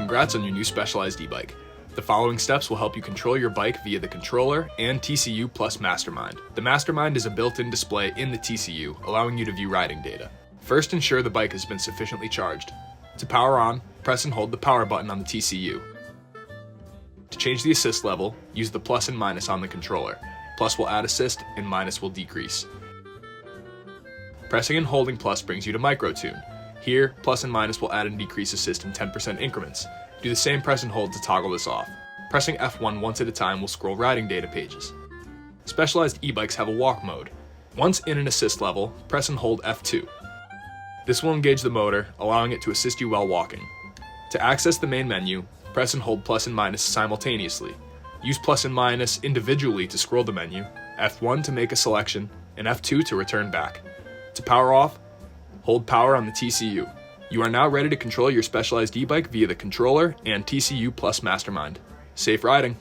congrats on your new Specialized Ebike. The following steps will help you control your bike via the controller and TCU plus Mastermind. The Mastermind is a built-in display in the TCU, allowing you to view riding data. First, ensure the bike has been sufficiently charged. To power on, press and hold the power button on the TCU. To change the assist level, use the plus and minus on the controller. Plus will add assist and minus will decrease. Pressing and holding plus brings you to micro tune. Here, plus and minus will add and decrease assist in 10% increments. Do the same press and hold to toggle this off. Pressing F1 once at a time will scroll riding data pages. Specialized e-bikes have a walk mode. Once in an assist level, press and hold F2. This will engage the motor, allowing it to assist you while walking. To access the main menu, press and hold plus and minus simultaneously. Use plus and minus individually to scroll the menu, F1 to make a selection, and F2 to return back. To power off, hold power on the TCU. You are now ready to control your Specialized e-bike via the controller and TCU plus Mastermind. Safe riding!